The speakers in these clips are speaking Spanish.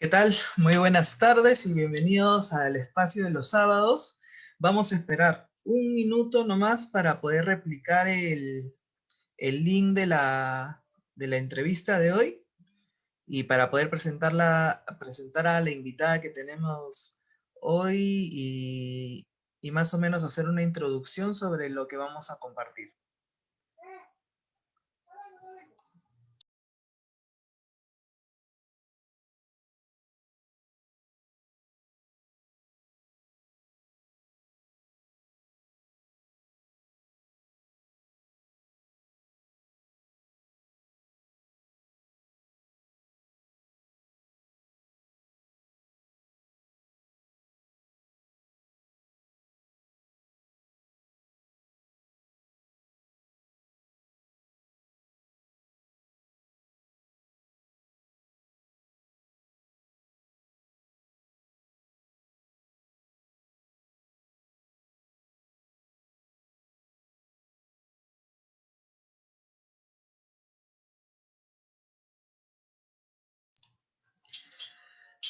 ¿Qué tal? Muy buenas tardes y bienvenidos al espacio de los sábados. Vamos a esperar un minuto nomás para poder replicar el link de la entrevista de hoy y para poder presentar a la invitada que tenemos hoy y más o menos hacer una introducción sobre lo que vamos a compartir.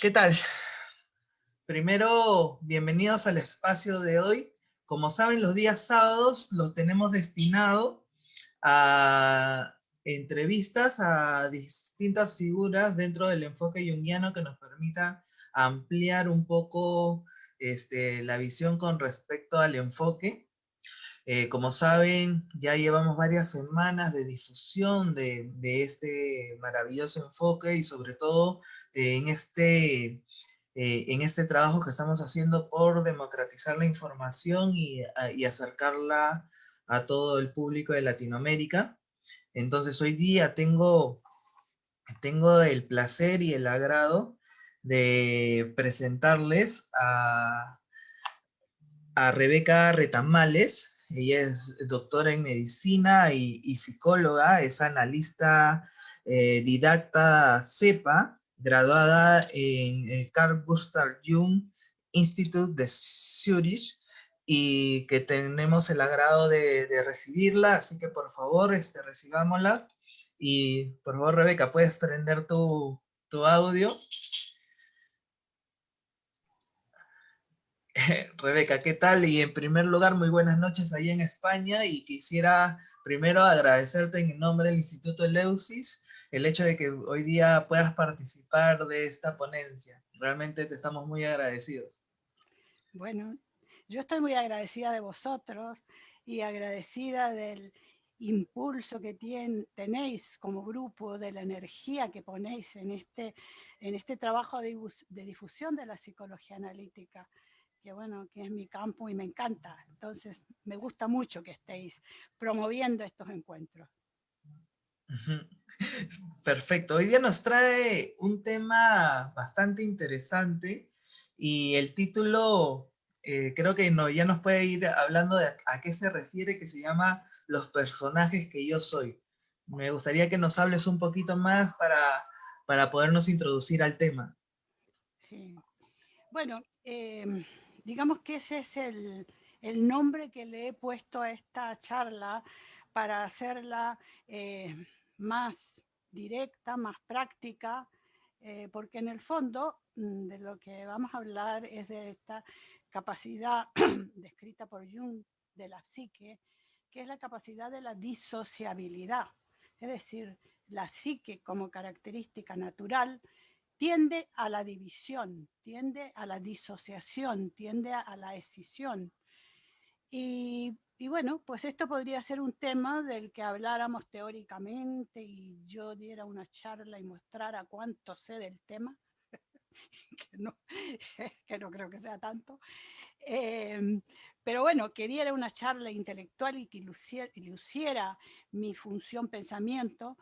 ¿Qué tal? Primero, bienvenidos al espacio de hoy. Como saben, los días sábados los tenemos destinado a entrevistas a distintas figuras dentro del enfoque junguiano que nos permita ampliar un poco la visión con respecto al enfoque. Como saben, ya llevamos varias semanas de difusión de este maravilloso enfoque y sobre todo en este trabajo que estamos haciendo por democratizar la información y acercarla a todo el público de Latinoamérica. Entonces hoy día tengo el placer y el agrado de presentarles a Rebeca Retamales. Ella es doctora en medicina y psicóloga, es analista didacta CEPA, graduada en el Carl Gustav Jung Institute de Zurich, y que tenemos el agrado de recibirla, así que por favor, recibámosla. Y por favor, Rebeca, ¿puedes prender tu audio? Rebeca, ¿qué tal? Y en primer lugar, muy buenas noches ahí en España y quisiera primero agradecerte en el nombre del Instituto Eleusis el hecho de que hoy día puedas participar de esta ponencia. Realmente te estamos muy agradecidos. Bueno, yo estoy muy agradecida de vosotros y agradecida del impulso que tenéis como grupo, de la energía que ponéis en este trabajo de difusión de la psicología analítica, que bueno, que es mi campo y me encanta. Entonces, me gusta mucho que estéis promoviendo estos encuentros. Perfecto. Hoy día nos trae un tema bastante interesante y el título creo que ya nos puede ir hablando de a qué se refiere, que se llama Los personajes que yo soy. Me gustaría que nos hables un poquito más para podernos introducir al tema. Sí. Bueno, digamos que ese es el nombre que le he puesto a esta charla para hacerla más directa, más práctica, porque en el fondo de lo que vamos a hablar es de esta capacidad descrita por Jung de la psique, que es la capacidad de la disociabilidad, es decir, la psique como característica natural tiende a la división, tiende a la disociación, tiende a la escisión. Y bueno, pues esto podría ser un tema del que habláramos teóricamente y yo diera una charla y mostrara cuánto sé del tema, que no, que no creo que sea tanto. Eh, pero bueno, que diera una charla intelectual y que luciera mi función pensamiento,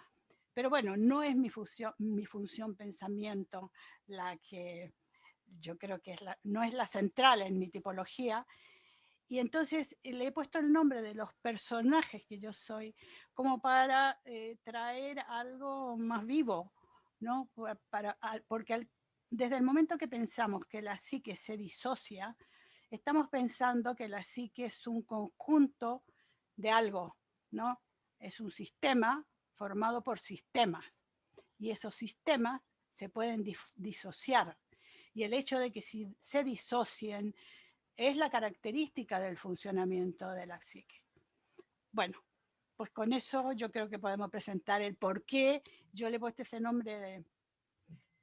pero bueno, no es mi función pensamiento la que yo creo que no es la central en mi tipología. Y entonces le he puesto el nombre de los personajes que yo soy como para traer algo más vivo, ¿no? Porque desde el momento que pensamos que la psique se disocia, estamos pensando que la psique es un conjunto de algo, ¿no? Es un sistema formado por sistemas y esos sistemas se pueden disociar. Y el hecho de que si se disocien es la característica del funcionamiento de la psique. Bueno, pues con eso yo creo que podemos presentar el por qué yo le he puesto ese nombre de...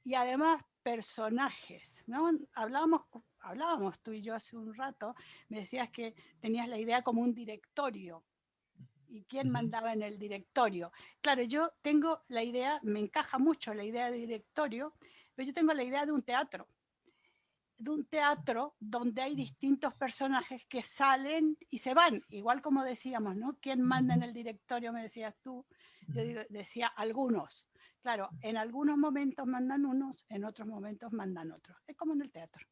Y además personajes, ¿no? Hablábamos tú y yo hace un rato, me decías que tenías la idea como un directorio. ¿Y quién mandaba en el directorio? Claro, yo tengo la idea, me encaja mucho la idea de directorio, pero yo tengo la idea de un teatro donde hay distintos personajes que salen y se van, igual como decíamos, ¿no? ¿Quién manda en el directorio? Me decías tú. Yo decía algunos. Claro, en algunos momentos mandan unos, en otros momentos mandan otros. Es como en el teatro.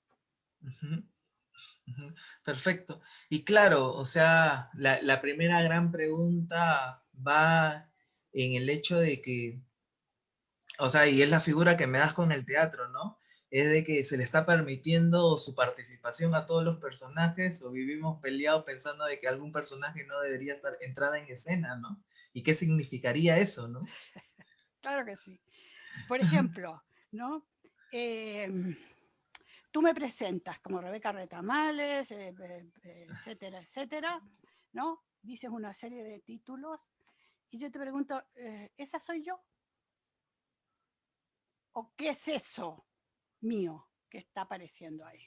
Perfecto. Y claro, o sea, la primera gran pregunta va en el hecho de que, o sea, y es la figura que me das con el teatro, ¿no? Es de que se le está permitiendo su participación a todos los personajes o vivimos peleados pensando de que algún personaje no debería entrar en escena, ¿no? ¿Y qué significaría eso, no? Claro que sí. Por ejemplo, ¿no? Tú me presentas como Rebeca Retamales, etcétera, etcétera, ¿no? Dices una serie de títulos y yo te pregunto, ¿esa soy yo? ¿O qué es eso mío que está apareciendo ahí?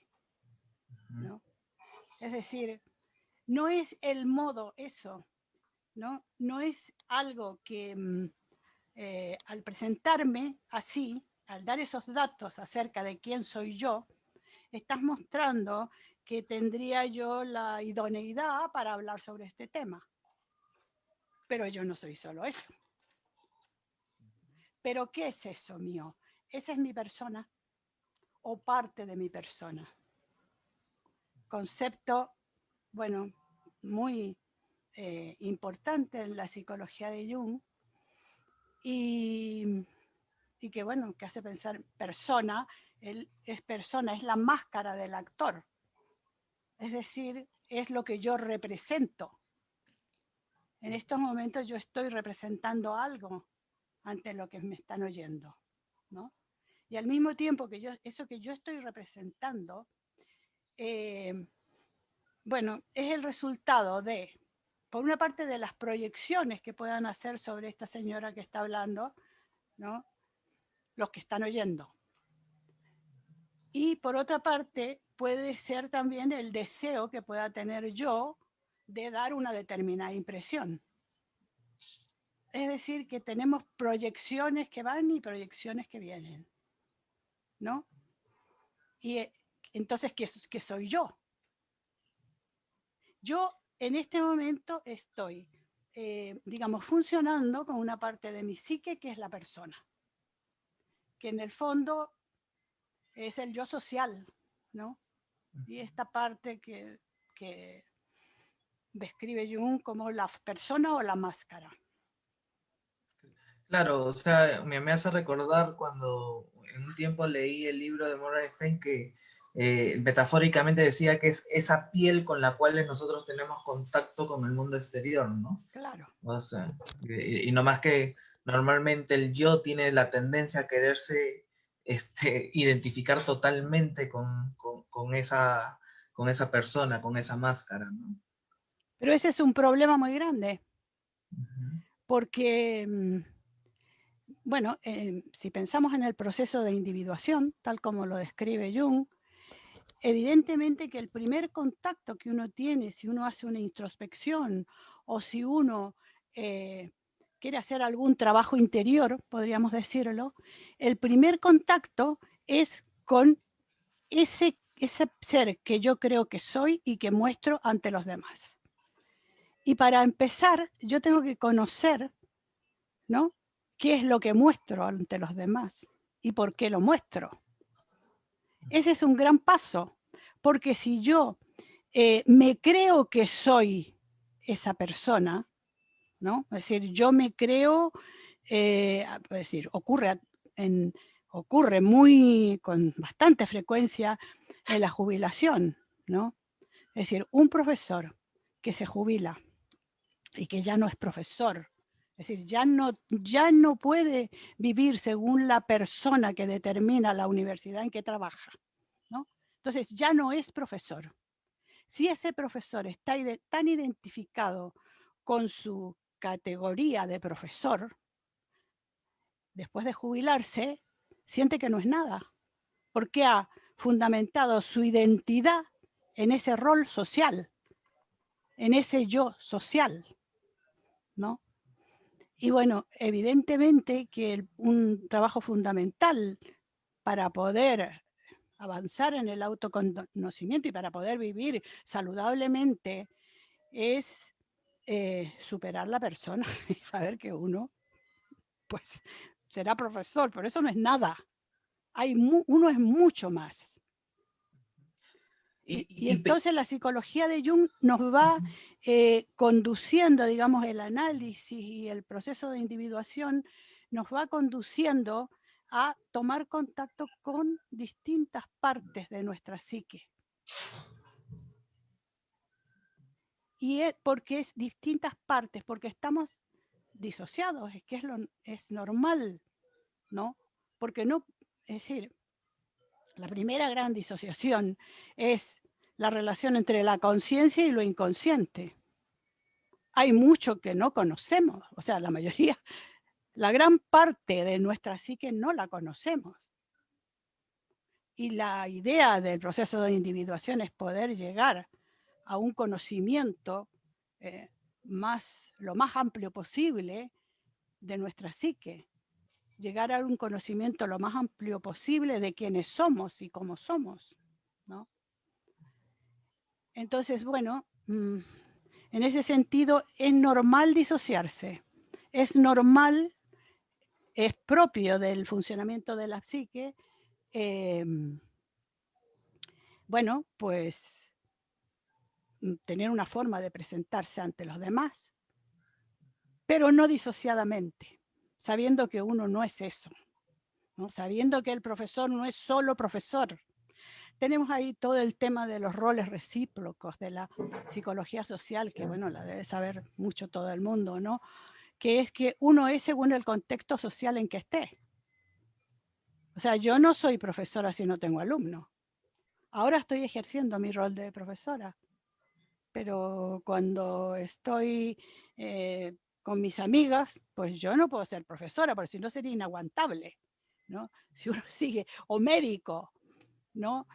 ¿No? Es decir, no es el modo eso, ¿no? No es algo que al presentarme así, al dar esos datos acerca de quién soy yo, estás mostrando que tendría yo la idoneidad para hablar sobre este tema. Pero yo no soy solo eso. ¿Pero qué es eso mío? Esa es mi persona o parte de mi persona. Concepto, bueno, muy importante en la psicología de Jung y que, bueno, que hace pensar persona, él es persona, es la máscara del actor. Es decir, es lo que yo represento. En estos momentos yo estoy representando algo ante lo que me están oyendo, ¿no? Y al mismo tiempo que eso que yo estoy representando, bueno, es el resultado de, por una parte, de las proyecciones que puedan hacer sobre esta señora que está hablando, ¿no? Los que están oyendo. Y por otra parte, puede ser también el deseo que pueda tener yo de dar una determinada impresión. Es decir, que tenemos proyecciones que van y proyecciones que vienen, ¿no? Y entonces, ¿qué soy yo? Yo en este momento estoy, digamos, funcionando con una parte de mi psique que es la persona, que en el fondo es el yo social, ¿no? Y esta parte que describe Jung como la persona o la máscara. Claro, o sea, me hace recordar cuando en un tiempo leí el libro de Morgenstern que metafóricamente decía que es esa piel con la cual nosotros tenemos contacto con el mundo exterior, ¿no? Claro. O sea, y no más que normalmente el yo tiene la tendencia a quererse identificar totalmente con esa persona, con esa máscara, ¿no? Pero ese es un problema muy grande, Uh-huh. porque, bueno, si pensamos en el proceso de individuación, tal como lo describe Jung, evidentemente que el primer contacto que uno tiene, si uno hace una introspección o si uno quiere hacer algún trabajo interior, podríamos decirlo, el primer contacto es con ese ser que yo creo que soy y que muestro ante los demás. Y para empezar, yo tengo que conocer, ¿no?, qué es lo que muestro ante los demás y por qué lo muestro. Ese es un gran paso, porque si yo me creo que soy esa persona, ¿no? Es decir, yo me creo, es decir, ocurre con bastante frecuencia en la jubilación, ¿no? Es decir, un profesor que se jubila y que ya no es profesor, Es decir, ya no puede vivir según la persona que determina la universidad en que trabaja, ¿no? Entonces ya no es profesor. Si ese profesor está tan identificado con su categoría de profesor, después de jubilarse, siente que no es nada, porque ha fundamentado su identidad en ese rol social, en ese yo social, ¿no? Y bueno, evidentemente que un trabajo fundamental para poder avanzar en el autoconocimiento y para poder vivir saludablemente es superar la persona y saber que uno pues será profesor, pero eso no es nada. Uno es mucho más. Y entonces la psicología de Jung nos va conduciendo, digamos, el análisis y el proceso de individuación nos va conduciendo a tomar contacto con distintas partes de nuestra psique. Y porque es distintas partes, porque estamos disociados, es que es normal, ¿no? Porque no, es decir, la primera gran disociación es la relación entre la conciencia y lo inconsciente. Hay mucho que no conocemos, o sea, la mayoría, la gran parte de nuestra psique no la conocemos. Y la idea del proceso de individuación es poder llegar a un conocimiento lo más amplio posible de nuestra psique, llegar a un conocimiento lo más amplio posible de quiénes somos y cómo somos, ¿no? Entonces, bueno, en ese sentido es normal disociarse, es normal, es propio del funcionamiento de la psique, bueno, pues tener una forma de presentarse ante los demás, pero no disociadamente, sabiendo que uno no es eso, ¿no? Sabiendo que el profesor no es solo profesor. Tenemos ahí todo el tema de los roles recíprocos de la psicología social, que bueno, la debe saber mucho todo el mundo, ¿no? Que es que uno es según el contexto social en que esté. O sea, yo no soy profesora si no tengo alumnos. Ahora estoy ejerciendo mi rol de profesora, pero cuando estoy con mis amigas, pues yo no puedo ser profesora, porque si no sería inaguantable, ¿no? Si uno sigue, o médico, ¿no?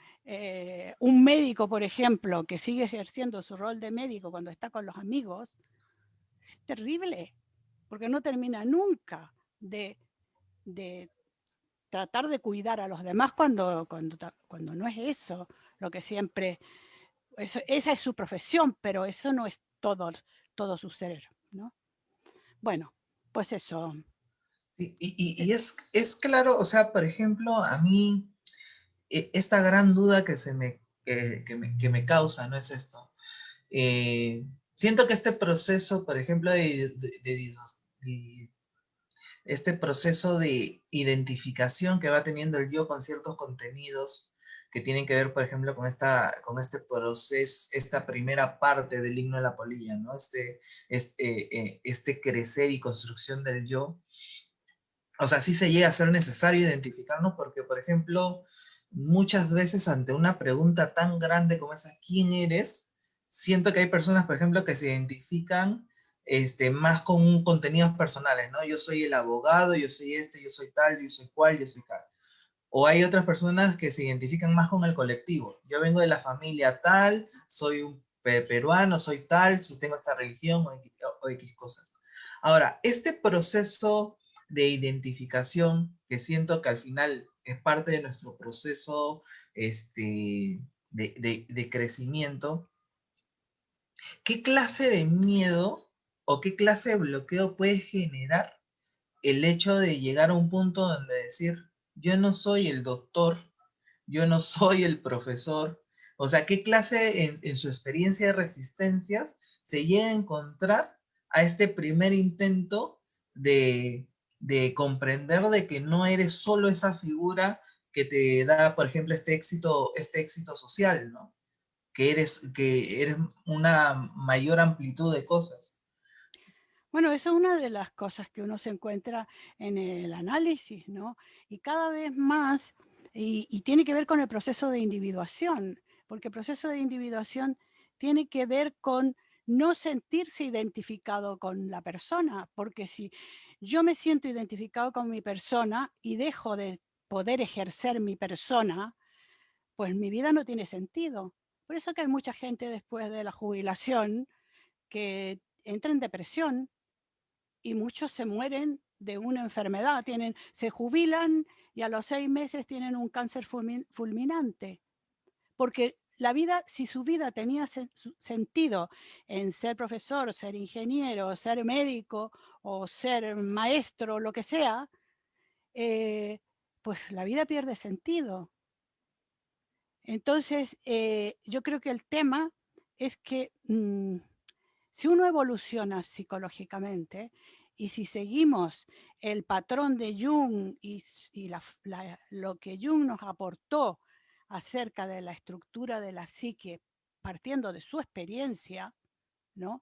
Un médico, por ejemplo, que sigue ejerciendo su rol de médico cuando está con los amigos, es terrible, porque no termina nunca de tratar de cuidar a los demás cuando no es eso lo que siempre... esa es su profesión, pero eso no es todo su ser, ¿no? Bueno, pues eso. Y es claro, o sea, por ejemplo, a mí esta gran duda que me causa, ¿no es esto? Siento que este proceso, por ejemplo, este proceso de identificación que va teniendo el yo con ciertos contenidos que tienen que ver, por ejemplo, con este proceso, esta primera parte del himno de la polilla, ¿no? Este crecer y construcción del yo. O sea, sí se llega a ser necesario identificarnos porque, por ejemplo, muchas veces ante una pregunta tan grande como esa, ¿quién eres? Siento que hay personas, por ejemplo, que se identifican más con contenidos personales, ¿no? Yo soy el abogado, yo soy yo soy tal, yo soy cual, yo soy tal. O hay otras personas que se identifican más con el colectivo. Yo vengo de la familia tal, soy un peruano, soy tal, si tengo esta religión o X cosas. Ahora, este proceso de identificación, que siento que al final es parte de nuestro proceso de crecimiento, ¿qué clase de miedo o qué clase de bloqueo puede generar el hecho de llegar a un punto donde decir, yo no soy el doctor, yo no soy el profesor? O sea, ¿qué clase en su experiencia de resistencias se llega a encontrar a este primer intento de comprender de que no eres solo esa figura que te da, por ejemplo, este éxito social, ¿no? Que eres una mayor amplitud de cosas. Bueno, eso es una de las cosas que uno se encuentra en el análisis, ¿no? Y cada vez más, y tiene que ver con el proceso de individuación, porque el proceso de individuación tiene que ver con no sentirse identificado con la persona, porque si yo me siento identificado con mi persona y dejo de poder ejercer mi persona, pues mi vida no tiene sentido. Por eso que hay mucha gente después de la jubilación que entra en depresión y muchos se mueren de una enfermedad, se jubilan y a los 6 meses tienen un cáncer fulminante, porque la vida, si su vida tenía sentido en ser profesor, ser ingeniero, ser médico o ser maestro, lo que sea, eh, pues la vida pierde sentido. Entonces, yo creo que el tema es que si uno evoluciona psicológicamente y si seguimos el patrón de Jung y lo que Jung nos aportó acerca de la estructura de la psique, partiendo de su experiencia, ¿no?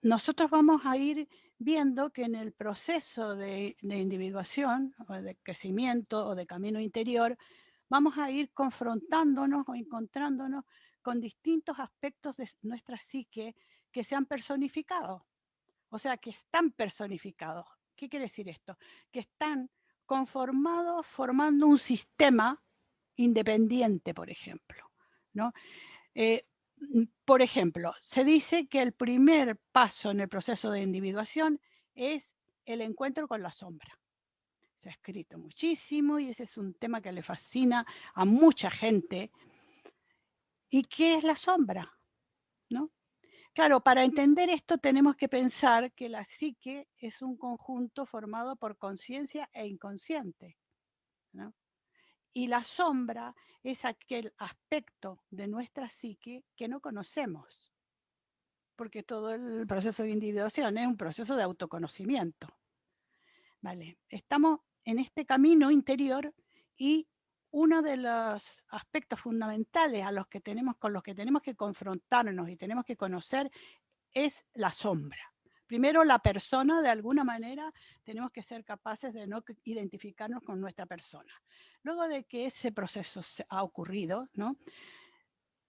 Nosotros vamos a ir viendo que en el proceso de individuación o de crecimiento o de camino interior, vamos a ir confrontándonos o encontrándonos con distintos aspectos de nuestra psique que se han personificado, o sea, que están personificados. ¿Qué quiere decir esto? Que están conformados formando un sistema independiente, por ejemplo, ¿no? Por ejemplo, se dice que el primer paso en el proceso de individuación es el encuentro con la sombra. Se ha escrito muchísimo y ese es un tema que le fascina a mucha gente. ¿Y qué es la sombra? ¿No? Claro, para entender esto tenemos que pensar que la psique es un conjunto formado por conciencia e inconsciente, ¿no? Y la sombra es aquel aspecto de nuestra psique que no conocemos, porque todo el proceso de individuación es un proceso de autoconocimiento. ¿Vale? Estamos en este camino interior y uno de los aspectos fundamentales con los que tenemos que confrontarnos y tenemos que conocer es la sombra. Primero, la persona, de alguna manera, tenemos que ser capaces de no identificarnos con nuestra persona. Luego de que ese proceso ha ocurrido, ¿no?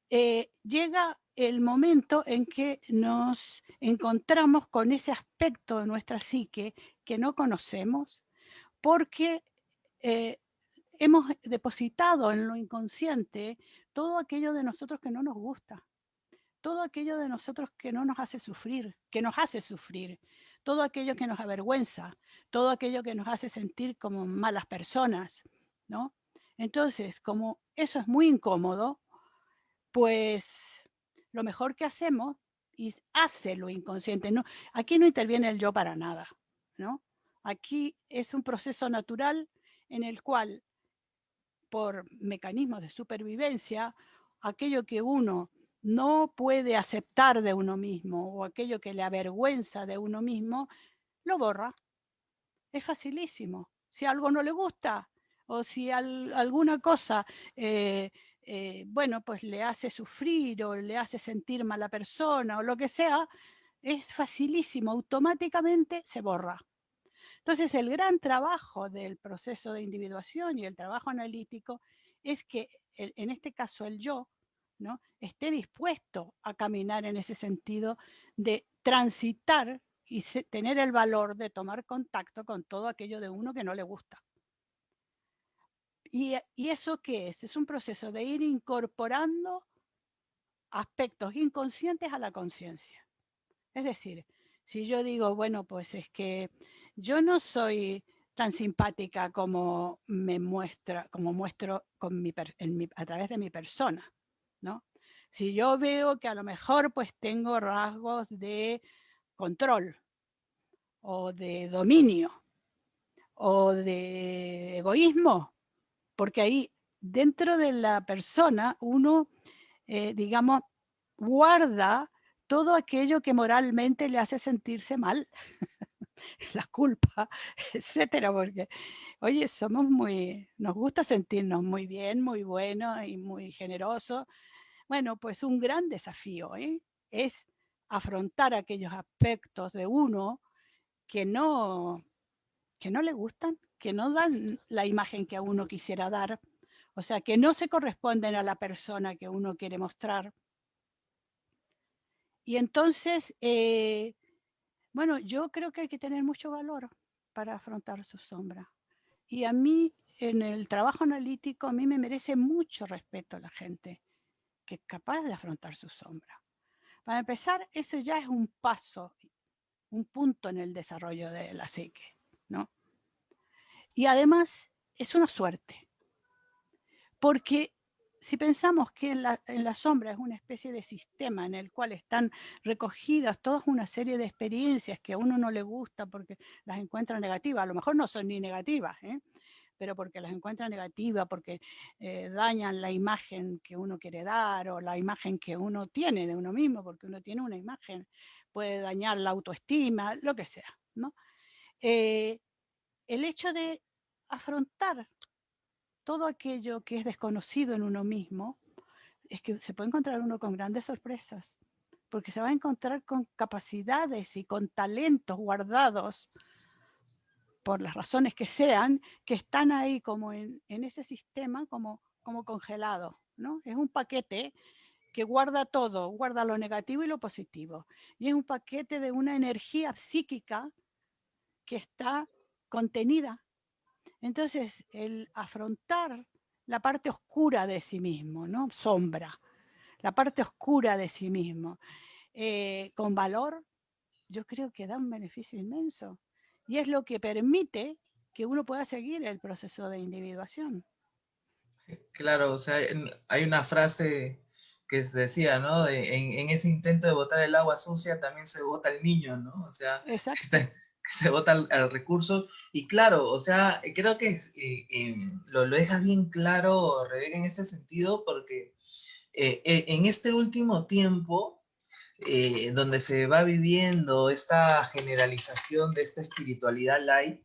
Llega el momento en que nos encontramos con ese aspecto de nuestra psique que no conocemos porque hemos depositado en lo inconsciente todo aquello de nosotros que no nos gusta, todo aquello de nosotros que no nos hace sufrir, que nos hace sufrir, todo aquello que nos avergüenza, todo aquello que nos hace sentir como malas personas, ¿no? Entonces, como eso es muy incómodo, pues lo mejor que hacemos y hace lo inconsciente. No, aquí no interviene el yo para nada, ¿no? Aquí es un proceso natural en el cual, por mecanismos de supervivencia, aquello que uno no puede aceptar de uno mismo o aquello que le avergüenza de uno mismo, lo borra. Es facilísimo. Si algo no le gusta o si alguna cosa, bueno, pues le hace sufrir o le hace sentir mala persona o lo que sea, es facilísimo, automáticamente se borra. Entonces, el gran trabajo del proceso de individuación y el trabajo analítico es que, en este caso, el yo, ¿no? esté dispuesto a caminar en ese sentido de transitar y tener el valor de tomar contacto con todo aquello de uno que no le gusta. ¿Y eso qué es? Es un proceso de ir incorporando aspectos inconscientes a la conciencia. Es decir, si yo digo, bueno, pues es que yo no soy tan simpática como muestro a través de mi persona, ¿no? Si yo veo que a lo mejor pues tengo rasgos de control o de dominio o de egoísmo, porque ahí dentro de la persona uno, digamos, guarda todo aquello que moralmente le hace sentirse mal, la culpa, etcétera, porque, oye, nos gusta sentirnos muy bien, muy buenos y muy generosos. Bueno, pues un gran desafío es afrontar aquellos aspectos de uno que no le gustan, que no dan la imagen que a uno quisiera dar, o sea, que no se corresponden a la persona que uno quiere mostrar. Y entonces, bueno, yo creo que hay que tener mucho valor para afrontar su sombra. Y a mí, en el trabajo analítico, a mí me merece mucho respeto la gente que es capaz de afrontar su sombra. Para empezar, eso ya es un paso, un punto en el desarrollo de la psique, ¿no? Y además es una suerte, porque si pensamos que en la sombra es una especie de sistema en el cual están recogidas toda una serie de experiencias que a uno no le gusta porque las encuentra negativas, a lo mejor no son ni negativas, pero porque las encuentra negativas, porque dañan la imagen que uno quiere dar o la imagen que uno tiene de uno mismo, porque uno tiene una imagen, puede dañar la autoestima, lo que sea, ¿no? El hecho de afrontar todo aquello que es desconocido en uno mismo, es que se puede encontrar uno con grandes sorpresas, porque se va a encontrar con capacidades y con talentos guardados por las razones que sean, que están ahí como en ese sistema, como congelados, ¿no? Es un paquete que guarda todo, guarda lo negativo y lo positivo. Y es un paquete de una energía psíquica que está contenida. Entonces, el afrontar la parte oscura de sí mismo, ¿no? Sombra, la parte oscura de sí mismo, con valor, yo creo que da un beneficio inmenso. Y es lo que permite que uno pueda seguir el proceso de individuación. Claro, o sea, hay una frase que se decía, ¿no? En ese intento de botar el agua sucia también se bota el niño, ¿no? O sea, Exacto. que se bota el recurso. Y claro, o sea, creo que lo dejas bien claro, Rebeca, en ese sentido, porque en este último tiempo, donde se va viviendo esta generalización de esta espiritualidad light,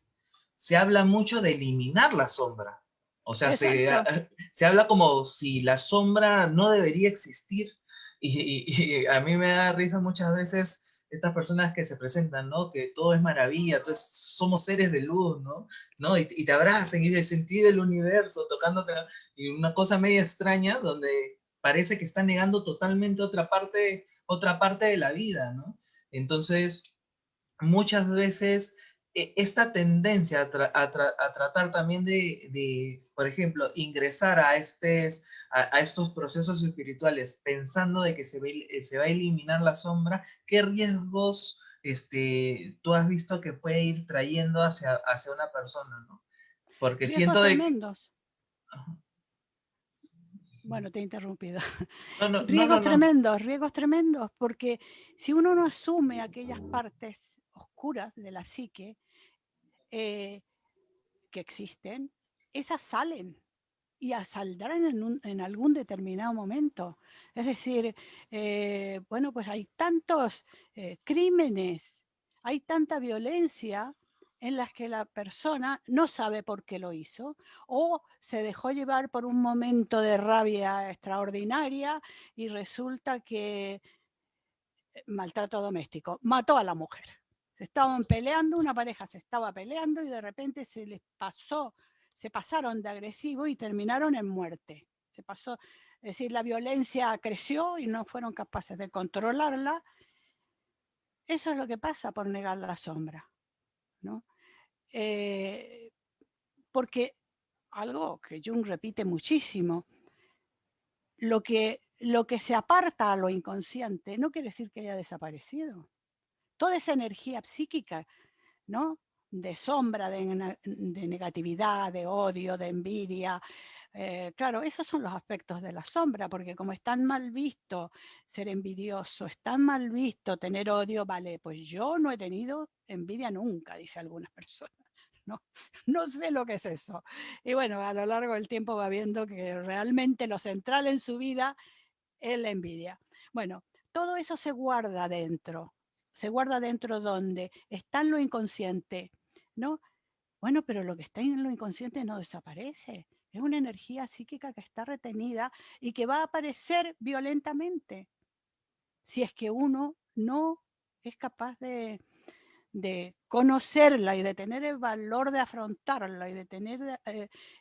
se habla mucho de eliminar la sombra. O sea, Exacto. se habla como si la sombra no debería existir. Y a mí me da risa muchas veces estas personas que se presentan, ¿no? Que todo es maravilla, entonces somos seres de luz, ¿no? ¿No? Y te abrazan y de sentir el universo tocándote, y una cosa media extraña donde parece que está negando totalmente otra parte de la vida, ¿no? Entonces, muchas veces esta tendencia a tratar también por ejemplo, ingresar a estos procesos espirituales pensando de que se va a eliminar la sombra, ¿qué riesgos tú has visto que puede ir trayendo hacia una persona, ¿no? Porque Riesgos siento de que... tremendos. Bueno, te he interrumpido. No, no, no, no, no. Riesgos tremendos, porque si uno no asume aquellas partes oscuras de la psique eh, que existen, esas salen y saldrán en algún determinado momento. Es decir, bueno, pues hay tantos crímenes, hay tanta violencia en las que la persona no sabe por qué lo hizo o se dejó llevar por un momento de rabia extraordinaria y resulta que maltrato doméstico, mató a la mujer. Se estaban peleando, una pareja se estaba peleando y de repente se pasaron de agresivo y terminaron en muerte. Se pasó, es decir, la violencia creció y no fueron capaces de controlarla. Eso es lo que pasa por negar la sombra, ¿no? Eh, porque algo que Jung repite muchísimo, lo que se aparta a lo inconsciente no quiere decir que haya desaparecido. Toda esa energía psíquica, ¿no? De sombra, de negatividad, de odio, de envidia. Claro, esos son los aspectos de la sombra, porque como es tan mal visto ser envidioso, es tan mal visto tener odio, vale, pues yo no he tenido envidia nunca, dice algunas personas. No, no sé lo que es eso. Y bueno, a lo largo del tiempo va viendo que realmente lo central en su vida es la envidia. Bueno, todo eso se guarda dentro donde está en lo inconsciente, ¿no? Bueno, pero lo que está en lo inconsciente no desaparece. Es una energía psíquica que está retenida y que va a aparecer violentamente si es que uno no es capaz de conocerla y de tener el valor de afrontarla y de tener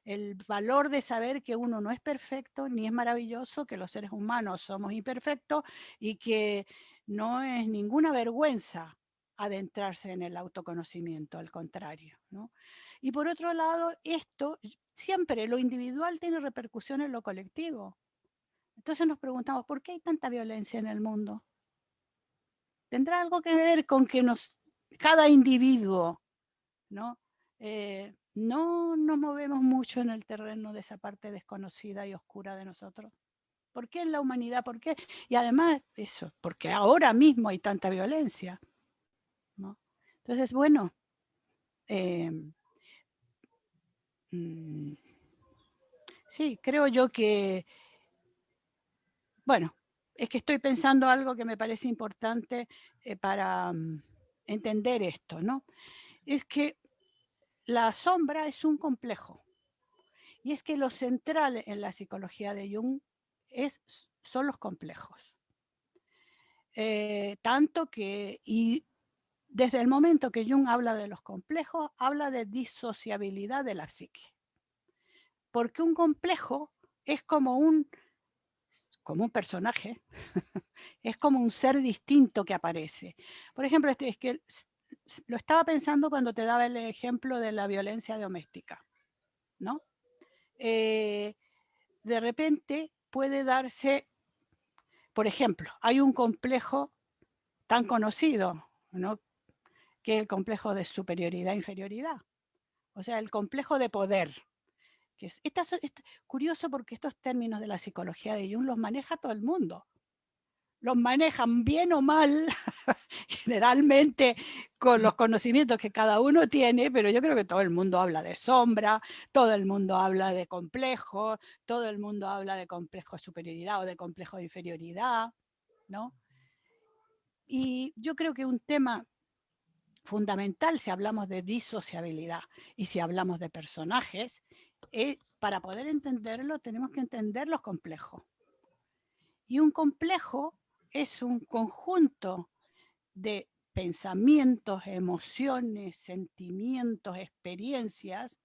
el valor de saber que uno no es perfecto ni es maravilloso, que los seres humanos somos imperfectos y que no es ninguna vergüenza adentrarse en el autoconocimiento, al contrario, ¿no? Y por otro lado, esto siempre, lo individual tiene repercusión en lo colectivo. Entonces nos preguntamos, ¿por qué hay tanta violencia en el mundo? ¿Tendrá algo que ver con que cada individuo, ¿no? No nos movemos mucho en el terreno de esa parte desconocida y oscura de nosotros? ¿Por qué en la humanidad? ¿Por qué? Y además, eso, porque ahora mismo hay tanta violencia, ¿no? Entonces, bueno, sí, creo yo que, bueno, es que estoy pensando algo que me parece importante para entender esto, ¿no? Es que la sombra es un complejo. Y es que lo central en la psicología de Jung son los complejos. Tanto que, y desde el momento que Jung habla de los complejos, habla de disociabilidad de la psique. Porque un complejo es como un personaje, es como un ser distinto que aparece. Por ejemplo, es que lo estaba pensando cuando te daba el ejemplo de la violencia doméstica, ¿no? De repente puede darse, por ejemplo, hay un complejo tan conocido, ¿no?, que es el complejo de superioridad-inferioridad, o sea, el complejo de poder. Que es curioso porque estos términos de la psicología de Jung los maneja todo el mundo. Los manejan bien o mal, generalmente con los conocimientos que cada uno tiene, pero yo creo que todo el mundo habla de sombra, todo el mundo habla de complejo, todo el mundo habla de complejo de superioridad o de complejo de inferioridad, ¿no? Y yo creo que un tema fundamental si hablamos de disociabilidad y si hablamos de personajes, para poder entenderlo tenemos que entender los complejos. Y un complejo es un conjunto de pensamientos, emociones, sentimientos, experiencias,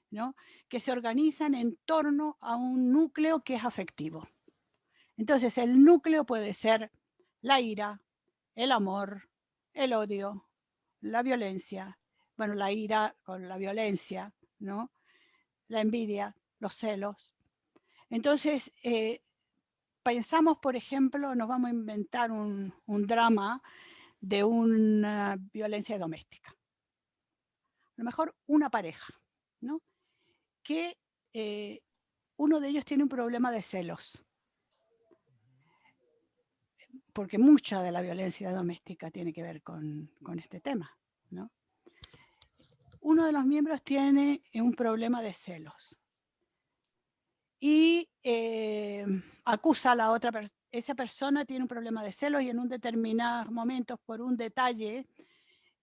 ¿no?, que se organizan en torno a un núcleo que es afectivo. Entonces, el núcleo puede ser la ira, el amor, el odio, la violencia, bueno, la ira con la violencia, ¿no?, la envidia, los celos. Entonces, pensamos, por ejemplo, nos vamos a inventar un drama de una violencia doméstica. A lo mejor una pareja, ¿no?, que uno de ellos tiene un problema de celos, porque mucha de la violencia doméstica tiene que ver con este tema, ¿no? Uno de los miembros tiene un problema de celos y acusa a la otra persona. Esa persona tiene un problema de celos y en un determinado momento, por un detalle,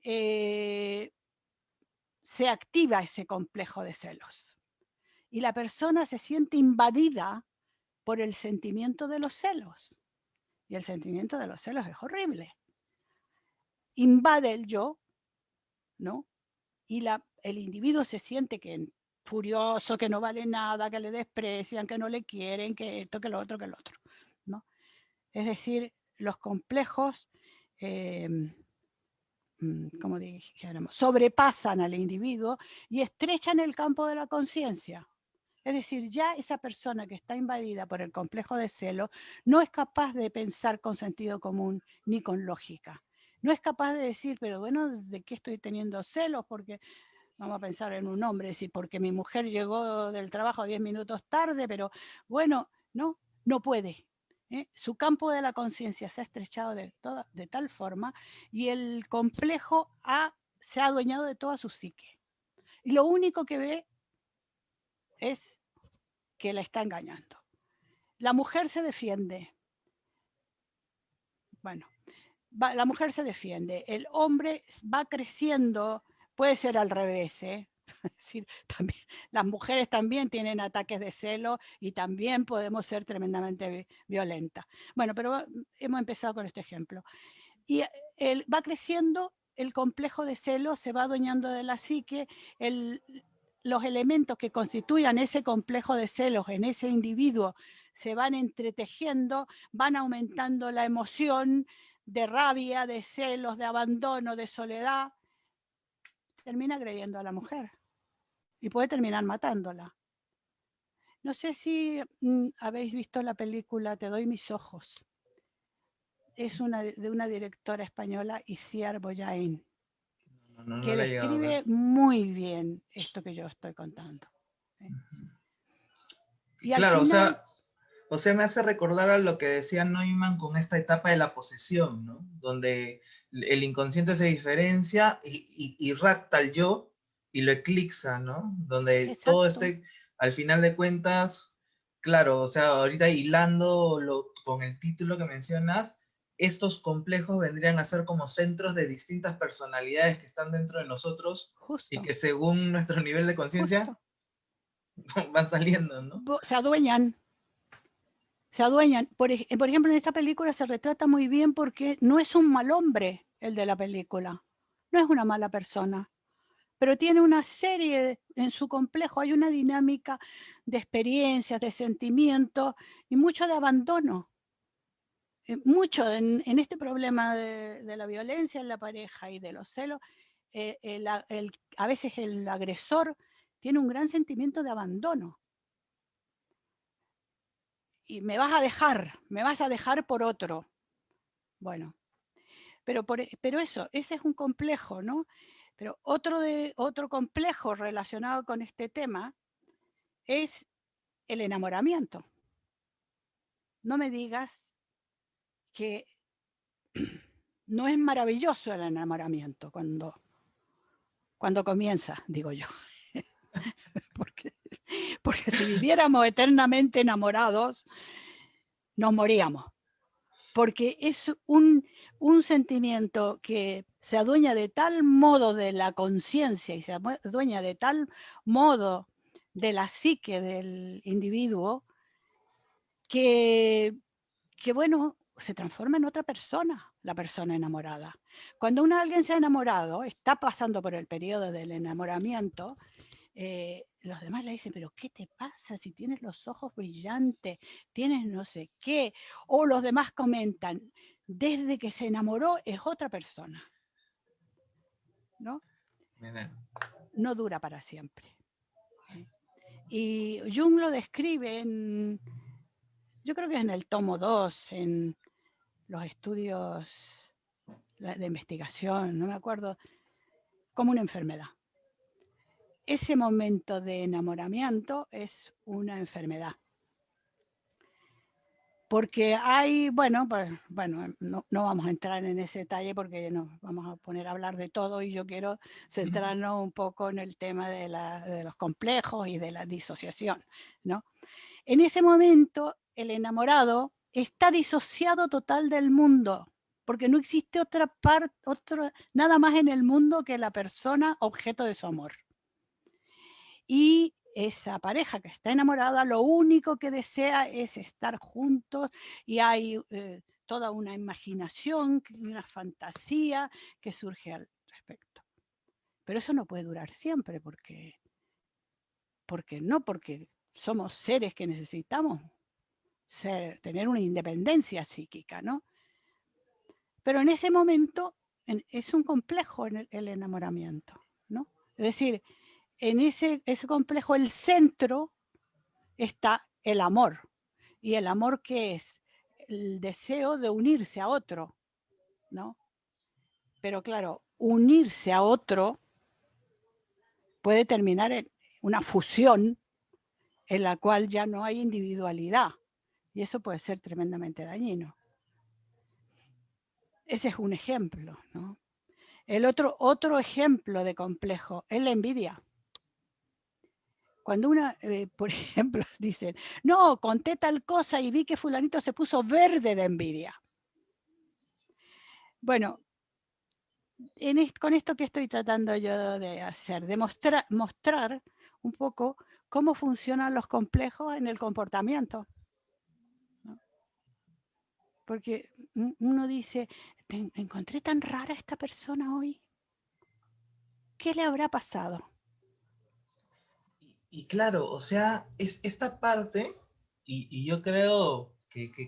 se activa ese complejo de celos y la persona se siente invadida por el sentimiento de los celos. Y el sentimiento de los celos es horrible. Invade el yo, ¿no? Y el individuo se siente furioso, que no vale nada, que le desprecian, que no le quieren, que esto, que lo otro, ¿no? Es decir, los complejos, como dijéramos, sobrepasan al individuo y estrechan el campo de la conciencia. Es decir, ya esa persona que está invadida por el complejo de celo no es capaz de pensar con sentido común ni con lógica. No es capaz de decir, pero bueno, ¿de qué estoy teniendo celos? Porque vamos a pensar en un hombre, decir, porque mi mujer llegó del trabajo 10 minutos tarde, pero bueno, no puede. Su campo de la conciencia se ha estrechado de tal forma y el complejo se ha adueñado de toda su psique. Y lo único que ve es que la está engañando. La mujer se defiende. Bueno, la mujer se defiende. El hombre va creciendo, puede ser al revés, ¿eh? Es decir, también, las mujeres también tienen ataques de celo y también podemos ser tremendamente violentas. Bueno, pero hemos empezado con este ejemplo. Y va creciendo el complejo de celos, se va adueñando de la psique, los elementos que constituyan ese complejo de celos en ese individuo se van entretejiendo, van aumentando la emoción de rabia, de celos, de abandono, de soledad. Termina agrediendo a la mujer y puede terminar matándola. No sé si habéis visto la película Te doy mis ojos. Es de una directora española, Itziar Boyain, No que la he llegado a ver. describe muy bien esto que yo estoy contando. Y al Claro, final, o sea, me hace recordar a lo que decía Neumann con esta etapa de la posesión, ¿no? Donde el inconsciente se diferencia y rapta al yo y lo eclipsa, ¿no? Donde todo exacto, este, al final de cuentas, claro, o sea, ahorita hilando con el título que mencionas, estos complejos vendrían a ser como centros de distintas personalidades que están dentro de nosotros y justo, que según nuestro nivel de conciencia justo. van saliendo, ¿no? Se adueñan, se adueñan. Por ejemplo, en esta película se retrata muy bien porque no es un mal hombre el de la película, no es una mala persona, pero tiene una serie, en su complejo hay una dinámica de experiencias, de sentimientos y mucho de abandono. Mucho en este problema de la violencia en la pareja y de los celos, a veces el agresor tiene un gran sentimiento de abandono. Y me vas a dejar por otro. Bueno, pero eso, ese es un complejo, ¿no? Pero otro complejo relacionado con este tema es el enamoramiento. No me digas que no es maravilloso el enamoramiento cuando comienza, digo yo. porque, porque si viviéramos eternamente enamorados, nos moríamos. Porque es un sentimiento que se adueña de tal modo de la conciencia y se adueña de tal modo de la psique del individuo que bueno, se transforma en otra persona, la persona enamorada. Cuando alguien se ha enamorado, está pasando por el periodo del enamoramiento, los demás le dicen, pero ¿qué te pasa si tienes los ojos brillantes, tienes no sé qué? O los demás comentan, desde que se enamoró es otra persona, ¿no? No dura para siempre. Y Jung lo describe yo creo que es en el tomo 2, en los estudios de investigación, no me acuerdo, como una enfermedad. Ese momento de enamoramiento es una enfermedad. Porque hay, bueno, no vamos a entrar en ese detalle porque nos vamos a poner a hablar de todo y yo quiero centrarnos un poco en el tema de los complejos y de la disociación, ¿no? En ese momento, el enamorado está disociado total del mundo, porque no existe nada más en el mundo que la persona objeto de su amor. Y esa pareja que está enamorada, lo único que desea es estar juntos y hay toda una imaginación, una fantasía que surge al respecto. Pero eso no puede durar siempre porque somos seres que necesitamos tener una independencia psíquica, ¿no? Pero en ese momento es un complejo en el enamoramiento, ¿no? Es decir, en ese complejo, el centro está el amor. ¿Y el amor qué es? El deseo de unirse a otro, ¿no? Pero claro, unirse a otro puede terminar en una fusión en la cual ya no hay individualidad. Y eso puede ser tremendamente dañino. Ese es un ejemplo, ¿no? El otro ejemplo de complejo es la envidia. Cuando por ejemplo, dicen, no, conté tal cosa y vi que fulanito se puso verde de envidia. Bueno, con esto que estoy tratando yo de hacer, de mostrar un poco cómo funcionan los complejos en el comportamiento. ¿No? Porque uno dice, encontré tan rara esta persona hoy. ¿Qué le habrá pasado? Y claro, o sea, es esta parte, y yo creo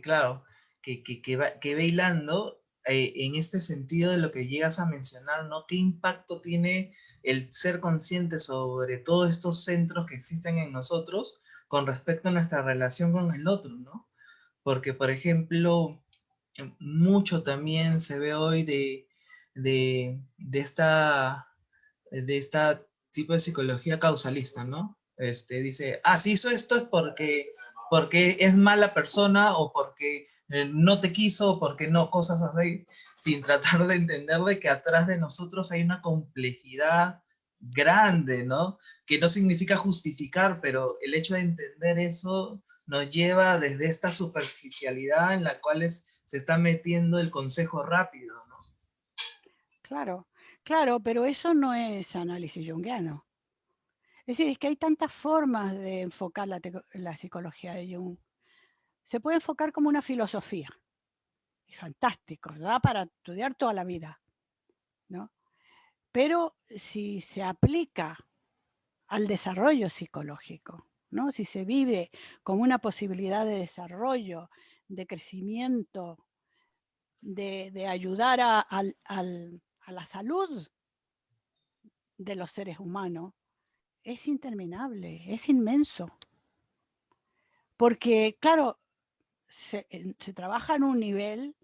claro, que va hilando en este sentido de lo que llegas a mencionar, ¿no? ¿Qué impacto tiene el ser consciente sobre todos estos centros que existen en nosotros con respecto a nuestra relación con el otro, ¿no? Porque, por ejemplo, mucho también se ve hoy de esta tipo de psicología causalista, ¿no? Dice, si hizo esto es porque es mala persona o porque no te quiso o porque no, cosas así, sin tratar de entender de que atrás de nosotros hay una complejidad grande, ¿no? Que no significa justificar, pero el hecho de entender eso nos lleva desde esta superficialidad en la cual se está metiendo el consejo rápido, ¿no? Claro, claro, pero eso no es análisis junguiano. Es decir, es que hay tantas formas de enfocar la psicología de Jung. Se puede enfocar como una filosofía. Y fantástico, da para estudiar toda la vida, ¿no? Pero si se aplica al desarrollo psicológico, ¿no? Si se vive como una posibilidad de desarrollo, de crecimiento, de ayudar a la salud de los seres humanos, es interminable, es inmenso. Porque, claro, se trabaja en un nivel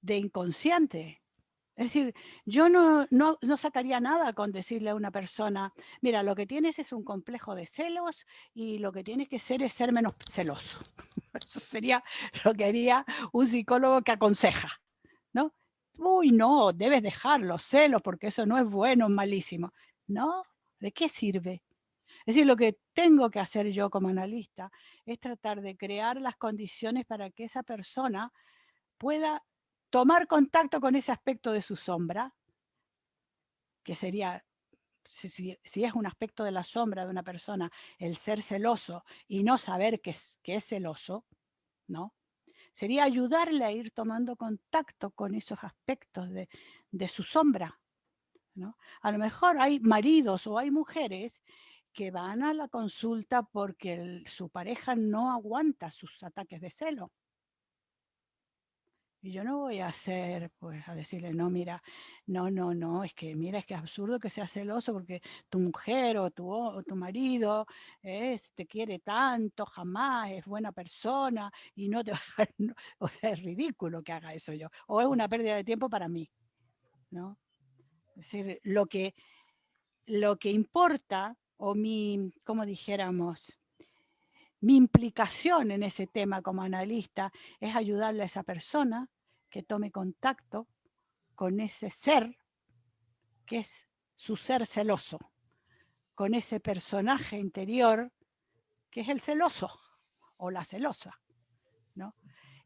de inconsciente. Es decir, yo no sacaría nada con decirle a una persona, mira, lo que tienes es un complejo de celos y lo que tienes que ser es ser menos celoso. Eso sería lo que haría un psicólogo que aconseja, ¿no? Uy, no, debes dejar los celos porque eso no es bueno, es malísimo. No, ¿de qué sirve? Es decir, lo que tengo que hacer yo como analista es tratar de crear las condiciones para que esa persona pueda tomar contacto con ese aspecto de su sombra, que sería, si es un aspecto de la sombra de una persona, el ser celoso y no saber que es celoso, ¿no? Sería ayudarle a ir tomando contacto con esos aspectos de su sombra, ¿no? A lo mejor hay maridos o hay mujeres que van a la consulta porque su pareja no aguanta sus ataques de celo. Y yo no voy a hacer, pues, a decirle, no, mira, no, es que, mira, es que es absurdo que seas celoso porque tu mujer o tu marido te quiere tanto, jamás es buena persona y no te va a dejar, o sea, es ridículo que haga eso yo, o es una pérdida de tiempo para mí, ¿no? Es decir, lo que importa, o como dijéramos, mi implicación en ese tema como analista es ayudarle a esa persona que tome contacto con ese ser que es su ser celoso, con ese personaje interior que es el celoso o la celosa, ¿no?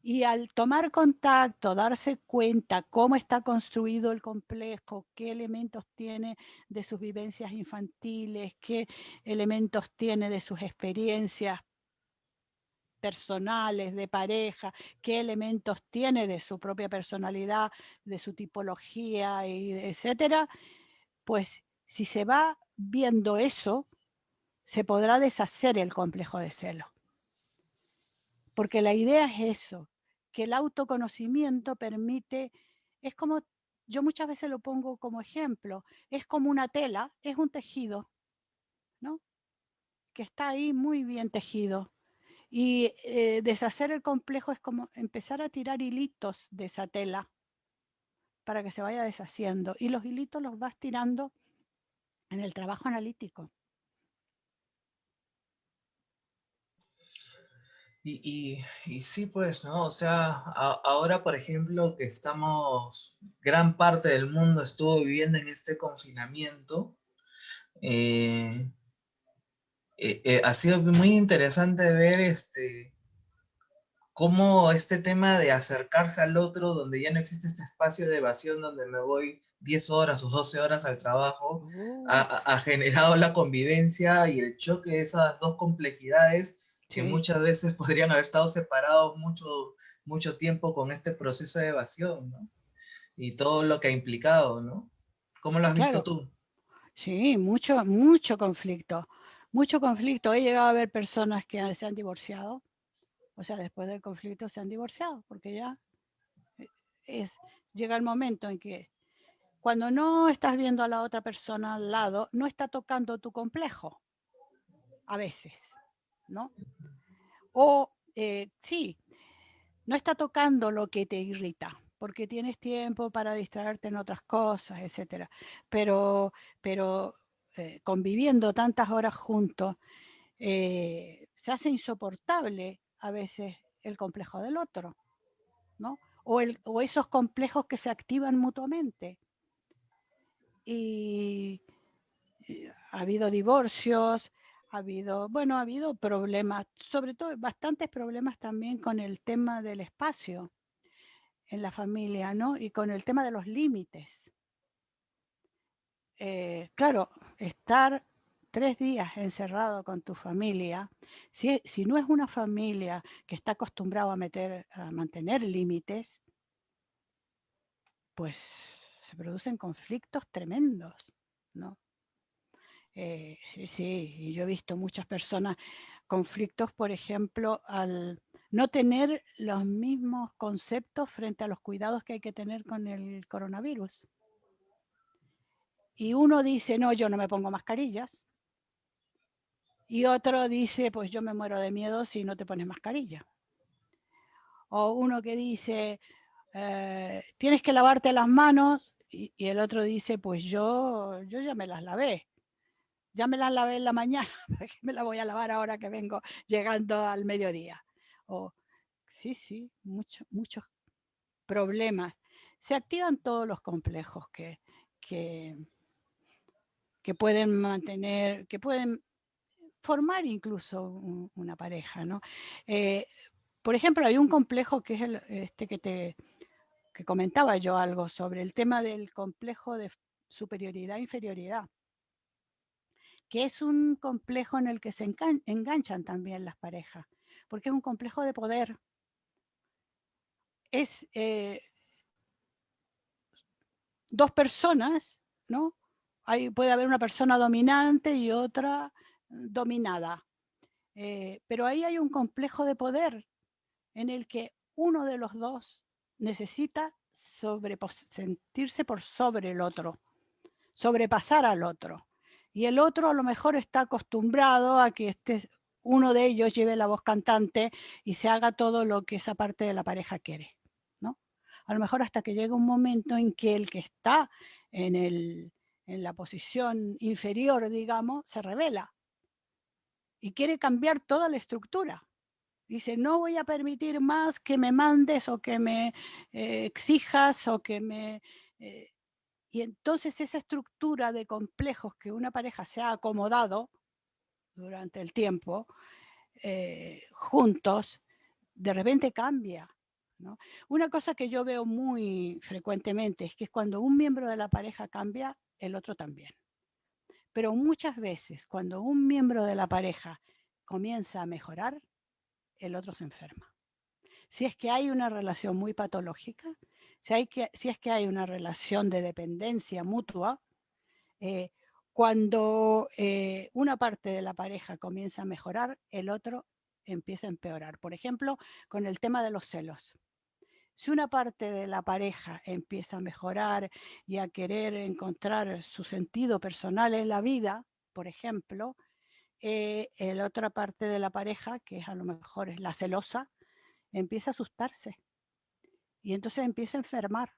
Y al tomar contacto, darse cuenta cómo está construido el complejo, qué elementos tiene de sus vivencias infantiles, qué elementos tiene de sus experiencias personales, de pareja, qué elementos tiene de su propia personalidad, de su tipología, etcétera, pues si se va viendo eso, se podrá deshacer el complejo de celo. Porque la idea es eso, que el autoconocimiento permite, es como, yo muchas veces lo pongo como ejemplo, es como una tela, es un tejido, ¿no? Que está ahí muy bien tejido. Y deshacer el complejo es como empezar a tirar hilitos de esa tela para que se vaya deshaciendo. Y los hilitos los vas tirando en el trabajo analítico. Y sí, pues, ¿no? O sea, ahora, por ejemplo, que gran parte del mundo estuvo viviendo en este confinamiento, eh, ha sido muy interesante ver cómo este tema de acercarse al otro, donde ya no existe este espacio de evasión donde me voy 10 horas o 12 horas al trabajo, ha generado la convivencia y el choque de esas dos complejidades que Sí, muchas veces podrían haber estado separados mucho, mucho tiempo con este proceso de evasión, ¿no? y todo lo que ha implicado, ¿no? ¿Cómo lo has visto Claro, tú? sí, mucho conflicto. Mucho conflicto. He llegado a ver personas que se han divorciado, o sea, después del conflicto se han divorciado, porque ya es, llega el momento en que cuando no estás viendo a la otra persona al lado, no está tocando tu complejo, a veces, ¿no? O sí, no está tocando lo que te irrita, porque tienes tiempo para distraerte en otras cosas, etcétera. Pero conviviendo tantas horas juntos, se hace insoportable a veces el complejo del otro, ¿no? O esos complejos que se activan mutuamente. Y ha habido divorcios, ha habido problemas, sobre todo bastantes problemas también con el tema del espacio en la familia, ¿no? Y con el tema de los límites. Claro, estar 3 días encerrado con tu familia, si no es una familia que está acostumbrada a mantener límites, pues se producen conflictos tremendos, ¿no? Sí, sí, y yo he visto muchas personas, conflictos, por ejemplo, al no tener los mismos conceptos frente a los cuidados que hay que tener con el coronavirus. Y uno dice, no, yo no me pongo mascarillas. Y otro dice, pues yo me muero de miedo si no te pones mascarilla. O uno que dice, tienes que lavarte las manos. Y el otro dice, pues yo ya me las lavé. Ya me las lavé en la mañana, ¿para qué me las voy a lavar ahora que vengo llegando al mediodía? O, sí, sí, muchos problemas. Se activan todos los complejos que, que pueden mantener, que pueden formar incluso una pareja, ¿no? Eh, por ejemplo, hay un complejo que es este que comentaba yo algo sobre el tema del complejo de superioridad-inferioridad, que es un complejo en el que se enganchan también las parejas, porque es un complejo de poder. Es dos personas, ¿no? Puede haber una persona dominante y otra dominada. Pero ahí hay un complejo de poder en el que uno de los dos necesita sentirse por sobre el otro, sobrepasar al otro. Y el otro a lo mejor está acostumbrado a que uno de ellos lleve la voz cantante y se haga todo lo que esa parte de la pareja quiere, ¿no? A lo mejor hasta que llega un momento en que el que está en, en la posición inferior, digamos, se revela y quiere cambiar toda la estructura. Dice, no voy a permitir más que me mandes o que me exijas o que me... y entonces esa estructura de complejos que una pareja se ha acomodado durante el tiempo, juntos, de repente cambia, ¿no? Una cosa que yo veo muy frecuentemente es que cuando un miembro de la pareja cambia, el otro también. Pero muchas veces cuando un miembro de la pareja comienza a mejorar, el otro se enferma. Si es que hay una relación muy patológica, si es que hay una relación de dependencia mutua, eh, cuando una parte de la pareja comienza a mejorar, el otro empieza a empeorar. Por ejemplo, con el tema de los celos. Si una parte de la pareja empieza a mejorar y a querer encontrar su sentido personal en la vida, por ejemplo, la otra parte de la pareja, que es a lo mejor es la celosa, empieza a asustarse y entonces empieza a enfermar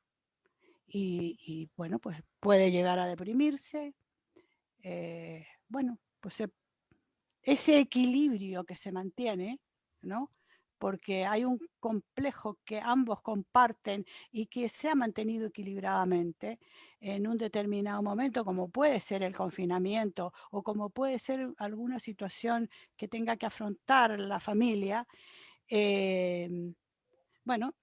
y bueno, pues puede llegar a deprimirse. Bueno, pues ese equilibrio que se mantiene, ¿no? Porque hay un complejo que ambos comparten y que se ha mantenido equilibradamente en un determinado momento, como puede ser el confinamiento o como puede ser alguna situación que tenga que afrontar la familia, bueno,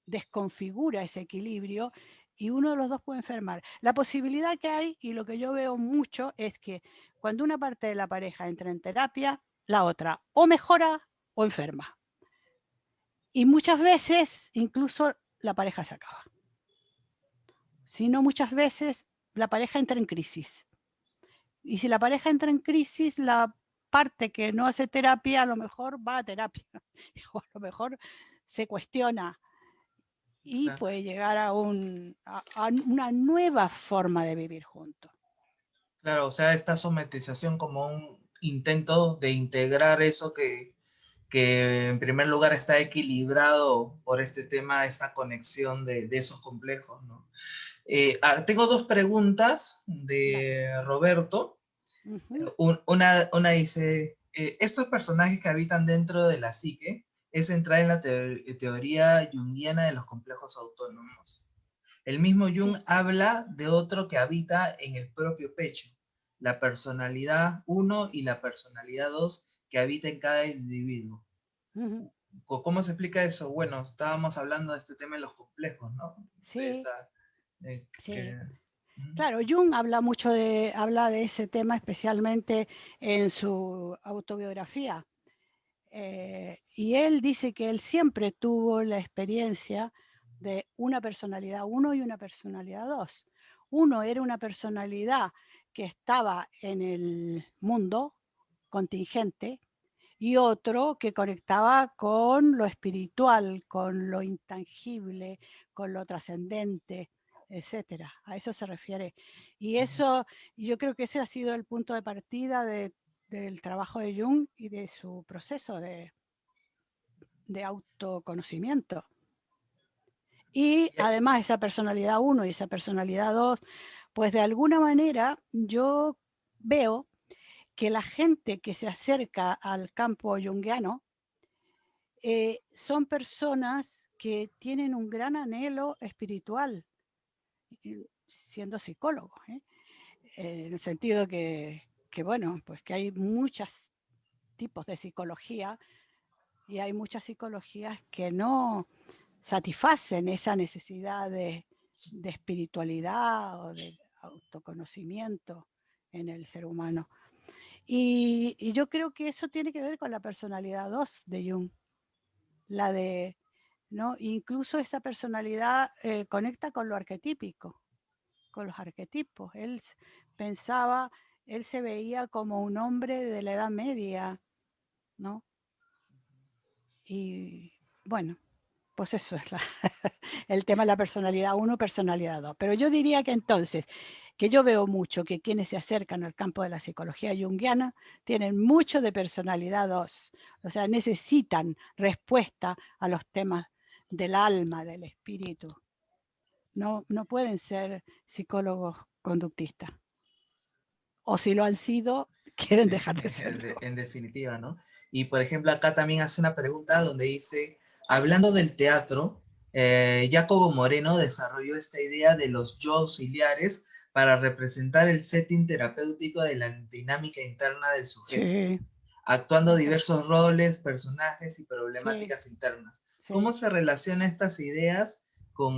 desconfigura ese equilibrio y uno de los dos puede enfermar. La posibilidad que hay, y lo que yo veo mucho, es que cuando una parte de la pareja entra en terapia, la otra o mejora o enferma. Y muchas veces incluso la pareja se acaba. Si no, muchas veces la pareja entra en crisis. Y si la pareja entra en crisis, la parte que no hace terapia a lo mejor va a terapia. O a lo mejor se cuestiona y Claro. puede llegar a una nueva forma de vivir juntos. Claro, o sea, esta somatización como un intento de integrar eso que en primer lugar está equilibrado por este tema, esta conexión de esos complejos, ¿no? Tengo dos preguntas Dale. de Roberto. Ujú. Una dice, estos personajes que habitan dentro de la psique es entrar en la teoría junguiana de los complejos autónomos. El mismo Jung Sí. habla de otro que habita en el propio pecho, la personalidad uno y la personalidad 2 que habita en cada individuo. Ujú. ¿Cómo se explica eso? Bueno, estábamos hablando de este tema de los complejos, ¿no? De Sí, esa, sí. que, Claro, Jung habla de ese tema especialmente en su autobiografía. Y él dice que él siempre tuvo la experiencia de una personalidad uno y una personalidad dos. Uno era una personalidad que estaba en el mundo contingente y otro que conectaba con lo espiritual, con lo intangible, con lo trascendente, etcétera. A eso se refiere. Y eso, yo creo que ese ha sido el punto de partida del trabajo de Jung y de su proceso de autoconocimiento. Y además esa personalidad uno y esa personalidad 2, pues de alguna manera yo veo que la gente que se acerca al campo junguiano son personas que tienen un gran anhelo espiritual, siendo psicólogos, en el sentido bueno, pues que hay muchos tipos de psicología y hay muchas psicologías que no satisfacen esa necesidad de espiritualidad o de autoconocimiento en el ser humano. Y yo creo que eso tiene que ver con la personalidad 2 de Jung, la de, ¿no? Incluso esa personalidad conecta con lo arquetípico, con los arquetipos. Pensaba, él se veía como un hombre de la Edad Media, ¿no? Y bueno, pues eso es el tema de la personalidad uno, personalidad 2. Pero yo diría que entonces, que yo veo mucho que quienes se acercan al campo de la psicología junguiana tienen mucho de personalidad 2. O sea, necesitan respuesta a los temas del alma, del espíritu. No pueden ser psicólogos conductistas. O si lo han sido, quieren sí, dejar de serlo. en definitiva, ¿no? Y por ejemplo, acá también hace una pregunta donde dice, hablando del teatro, Jacobo Moreno desarrolló esta idea de los yo auxiliares para representar el setting terapéutico de la dinámica interna del sujeto, Sí, actuando eso. diversos roles, personajes y Sí, problemáticas internas. ¿Cómo sí. se relacionan estas ideas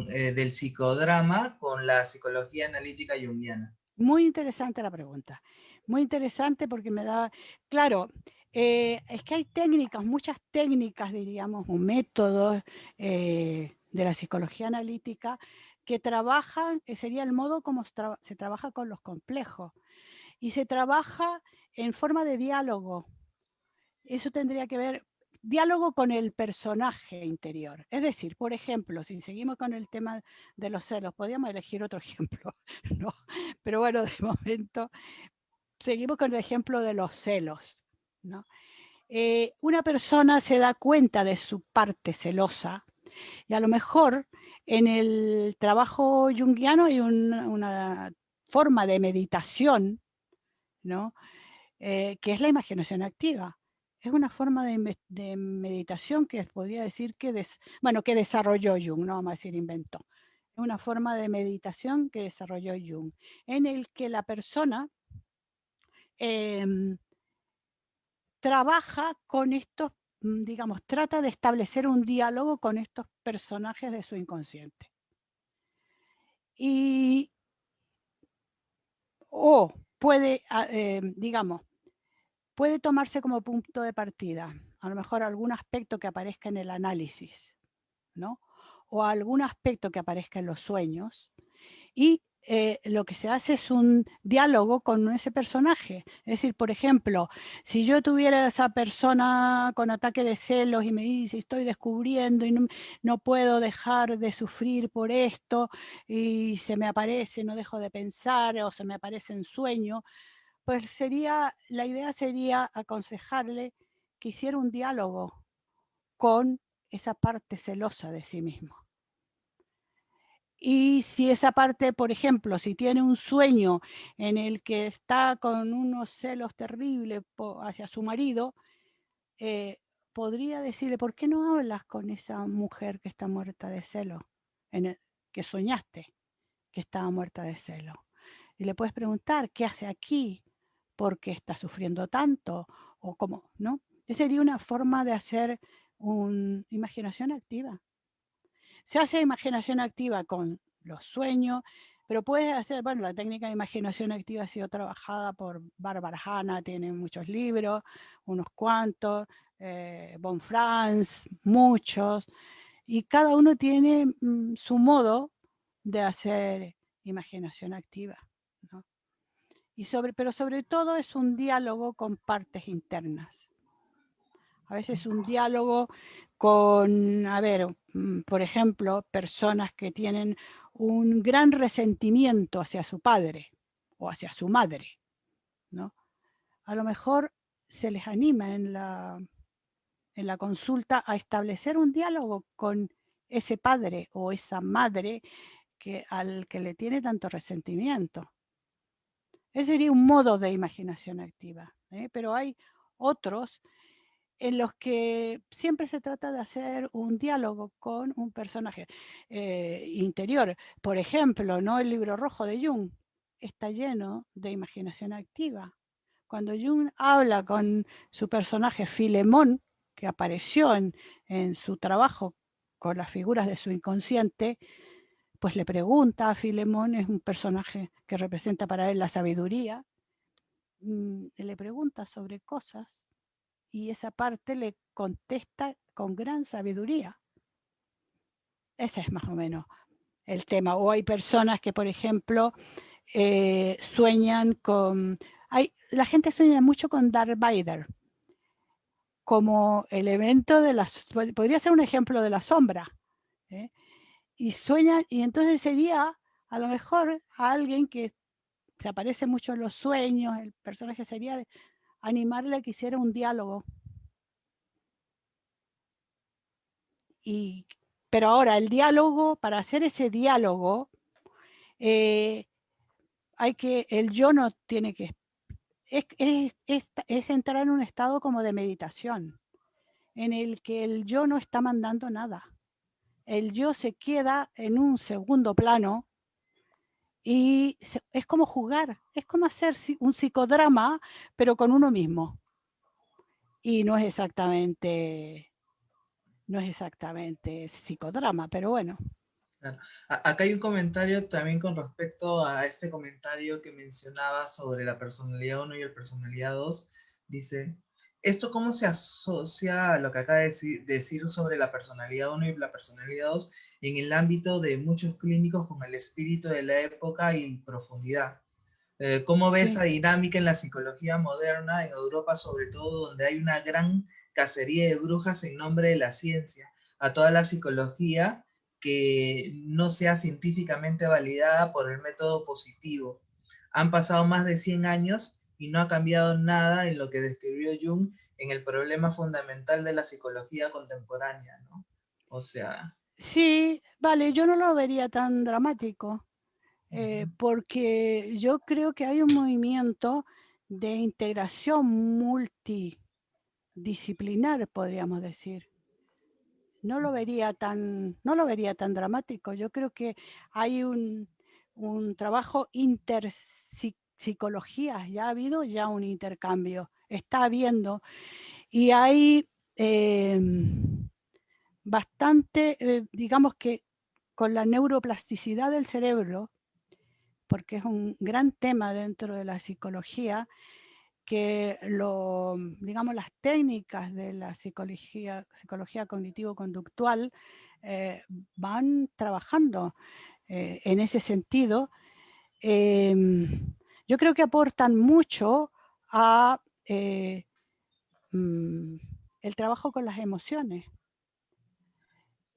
del psicodrama con la psicología analítica junguiana? Muy interesante la pregunta. Muy interesante porque me da, claro, es que hay técnicas, muchas técnicas, diríamos, o métodos de la psicología analítica que trabajan, sería el modo como se trabaja con los complejos. Y se trabaja en forma de diálogo. Eso tendría que ver, diálogo con el personaje interior. Es decir, por ejemplo, si seguimos con el tema de los celos, podríamos elegir otro ejemplo, ¿no? Pero bueno, de momento seguimos con el ejemplo de los celos, ¿no? Una persona se da cuenta de su parte celosa y a lo mejor en el trabajo junguiano hay una forma de meditación, ¿no? Que es la imaginación activa. Es una forma de meditación que podría decir bueno, que desarrolló Jung, no vamos a decir inventó. Es una forma de meditación que desarrolló Jung, en el que la persona eh, trabaja con estos, digamos, trata de establecer un diálogo con estos personajes de su inconsciente. Y, o puede, digamos, puede tomarse como punto de partida, a lo mejor algún aspecto que aparezca en el análisis, ¿no? o algún aspecto que aparezca en los sueños, y lo que se hace es un diálogo con ese personaje. Es decir, por ejemplo, si yo tuviera esa persona con ataque de celos y me dice, estoy descubriendo y no puedo dejar de sufrir por esto, y se me aparece, no dejo de pensar, o se me aparece en sueño, pues la idea sería aconsejarle que hiciera un diálogo con esa parte celosa de sí mismo. Y si esa parte, por ejemplo, si tiene un sueño en el que está con unos celos terribles hacia su marido, podría decirle, ¿por qué no hablas con esa mujer que está muerta de celo? Que soñaste que estaba muerta de celo. Y le puedes preguntar, ¿qué hace aquí? ¿Por qué está sufriendo tanto? ¿O cómo? ¿No? Esa sería una forma de hacer una imaginación activa. Se hace imaginación activa con los sueños, pero puedes hacer, bueno, la técnica de imaginación activa ha sido trabajada por Barbara Hanna, tiene muchos libros, unos cuantos, Von Franz, muchos, y cada uno tiene su modo de hacer imaginación activa, ¿no? Pero sobre todo es un diálogo con partes internas. A veces un diálogo con, a ver, por ejemplo, personas que tienen un gran resentimiento hacia su padre o hacia su madre, ¿no? A lo mejor se les anima en la consulta a establecer un diálogo con ese padre o esa madre al que le tiene tanto resentimiento. Ese sería un modo de imaginación activa, pero hay otros en los que siempre se trata de hacer un diálogo con un personaje interior. Por ejemplo, ¿no? El libro rojo de Jung está lleno de imaginación activa. Cuando Jung habla con su personaje Filemón, que apareció en su trabajo con las figuras de su inconsciente, pues le pregunta a Filemón, es un personaje que representa para él la sabiduría, le pregunta sobre cosas y esa parte le contesta con gran sabiduría. Ese es más o menos el tema. O hay personas que, por ejemplo, sueñan con... la gente sueña mucho con Darth Vader como elemento de las... Podría ser un ejemplo de la sombra. ¿eh? Y sueñan, y entonces sería a lo mejor a alguien que se aparece mucho en los sueños, el personaje sería de animarle a que hiciera un diálogo. Pero ahora el diálogo, para hacer ese diálogo, el yo no tiene que... Es entrar en un estado como de meditación, en el que el yo no está mandando nada. El yo se queda en un segundo plano y es como jugar, es como hacer un psicodrama, pero con uno mismo. Y no es exactamente psicodrama, pero bueno. Claro. Acá hay un comentario también con respecto a este comentario que mencionaba sobre la personalidad 1 y la personalidad 2. Dice, ¿esto cómo se asocia a lo que acaba de decir sobre la personalidad 1 y la personalidad 2 en el ámbito de muchos clínicos con el espíritu de la época y profundidad? ¿Cómo ves esa dinámica en la psicología moderna, en Europa sobre todo, donde hay una gran cacería de brujas en nombre de la ciencia? A toda la psicología que no sea científicamente validada por el método positivo. Han pasado más de 100 años y no ha cambiado nada en lo que describió Jung en el problema fundamental de la psicología contemporánea, ¿no? O sea... Sí, vale, yo no lo vería tan dramático, porque yo creo que hay un movimiento de integración multidisciplinar, podríamos decir. No lo vería tan dramático. Yo creo que hay un trabajo interpsicología, ya ha habido ya un intercambio, está habiendo, y hay bastante, digamos que con la neuroplasticidad del cerebro, porque es un gran tema dentro de la psicología, que digamos, las técnicas de la psicología cognitivo-conductual van trabajando en ese sentido. Yo creo que aportan mucho a el trabajo con las emociones.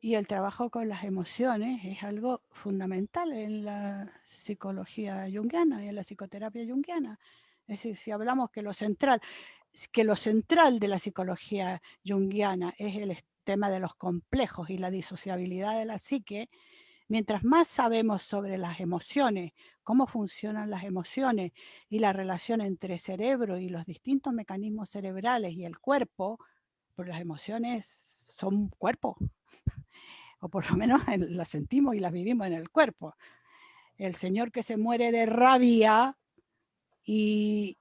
Y el trabajo con las emociones es algo fundamental en la psicología junguiana y en la psicoterapia junguiana. Es decir, si hablamos que lo central de la psicología junguiana es el tema de los complejos y la disociabilidad de la psique, mientras más sabemos sobre las emociones, cómo funcionan las emociones y la relación entre cerebro y los distintos mecanismos cerebrales y el cuerpo, porque las emociones son cuerpo, o por lo menos las sentimos y las vivimos en el cuerpo. El señor que se muere de rabia y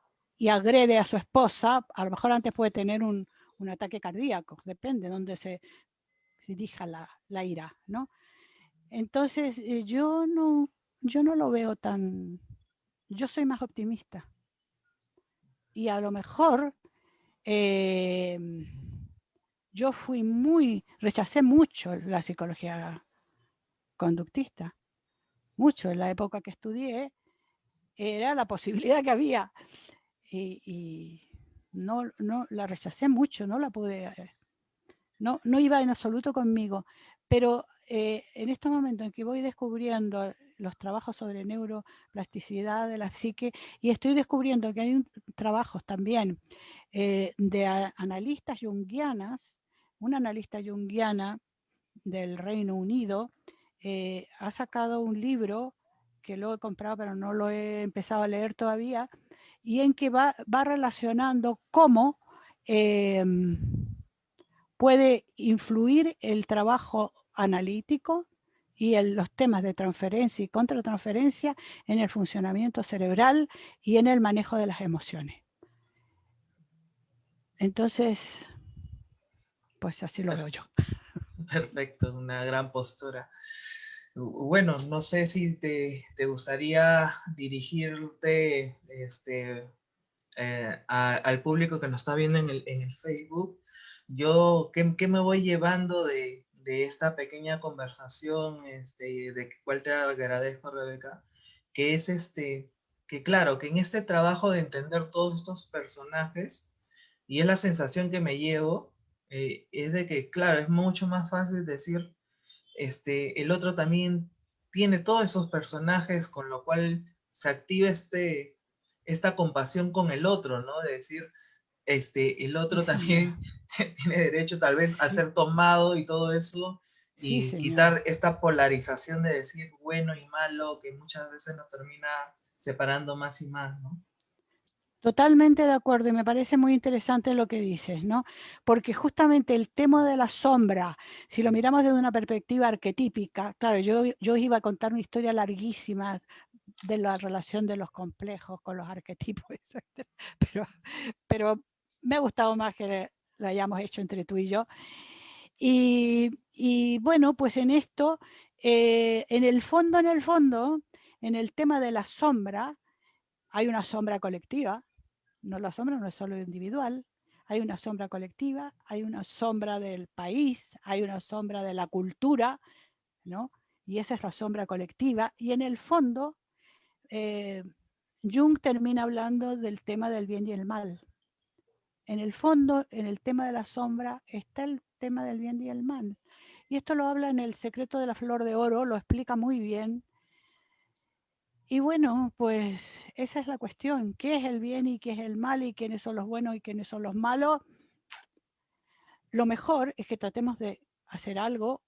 agrede a su esposa, a lo mejor antes puede tener un ataque cardíaco, depende de dónde se dirija la ira, ¿no? Entonces, yo no lo veo tan... Yo soy más optimista. Y a lo mejor yo rechacé mucho la psicología conductista. Mucho. En la época que estudié era la posibilidad que había. Y no la rechacé mucho, no la pude... No iba en absoluto conmigo. Pero en estos momentos en que voy descubriendo los trabajos sobre neuroplasticidad de la psique, y estoy descubriendo que hay trabajos también de analistas junguianas, una analista junguiana del Reino Unido, ha sacado un libro que lo he comprado pero no lo he empezado a leer todavía, y en que va relacionando cómo puede influir el trabajo analítico y los temas de transferencia y contratransferencia en el funcionamiento cerebral y en el manejo de las emociones. Entonces, pues así lo veo yo. Perfecto, una gran postura. Bueno, no sé si te gustaría dirigirte al público que nos está viendo en el Facebook. Yo, ¿qué me voy llevando de esta pequeña conversación, de cual te agradezco, Rebeca? Que es que claro, que en este trabajo de entender todos estos personajes, y es la sensación que me llevo, es de que, claro, es mucho más fácil decir, el otro también tiene todos esos personajes, con lo cual se activa esta compasión con el otro, ¿no? De decir, el otro Sí, señor. también tiene derecho tal vez a Sí, ser tomado y todo eso, sí, y señor. quitar esta polarización de decir bueno y malo, que muchas veces nos termina separando más y más, ¿no? Totalmente de acuerdo y me parece muy interesante lo que dices, ¿no? Porque justamente el tema de la sombra, si lo miramos desde una perspectiva arquetípica, claro, yo iba a contar una historia larguísima de la relación de los complejos con los arquetipos, etcétera, pero me ha gustado más que lo hayamos hecho entre tú y yo. Y bueno, pues en esto, en el fondo, en el tema de la sombra, hay una sombra colectiva. No, la sombra no es solo individual, hay una sombra colectiva, hay una sombra del país, hay una sombra de la cultura, ¿no? Y esa es la sombra colectiva. Y en el fondo, Jung termina hablando del tema del bien y el mal. En el fondo, en el tema de la sombra, está el tema del bien y el mal. Y esto lo habla en El secreto de la flor de oro, lo explica muy bien. Y bueno, pues esa es la cuestión. ¿Qué es el bien y qué es el mal? ¿Y quiénes son los buenos y quiénes son los malos? Lo mejor es que tratemos de hacer algo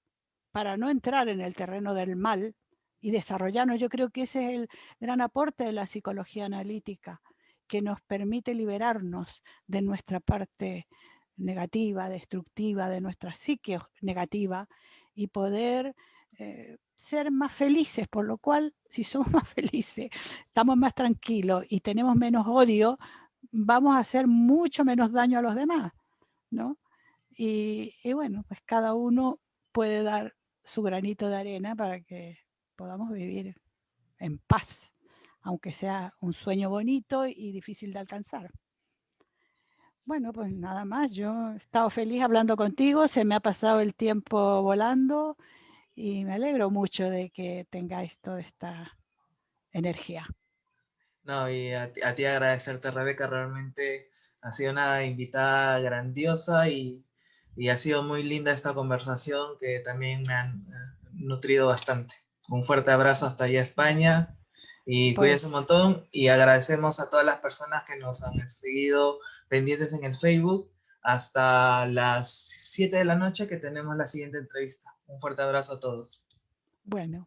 para no entrar en el terreno del mal y desarrollarnos. Yo creo que ese es el gran aporte de la psicología analítica, que nos permite liberarnos de nuestra parte negativa, destructiva, de nuestra psique negativa y poder ser más felices, por lo cual, si somos más felices, estamos más tranquilos y tenemos menos odio, vamos a hacer mucho menos daño a los demás, ¿no? Y bueno, pues cada uno puede dar su granito de arena para que podamos vivir en paz, aunque sea un sueño bonito y difícil de alcanzar. Bueno, pues nada más, yo he estado feliz hablando contigo, se me ha pasado el tiempo volando y me alegro mucho de que tengáis toda esta energía. No, y a ti agradecerte, Rebeca, realmente ha sido una invitada grandiosa y ha sido muy linda esta conversación que también me han nutrido bastante. Un fuerte abrazo hasta allá España y cuídense un Pues montón y agradecemos a todas las personas que nos han seguido pendientes en el Facebook hasta las 7 de la noche que tenemos la siguiente entrevista. Un fuerte abrazo a todos. bueno.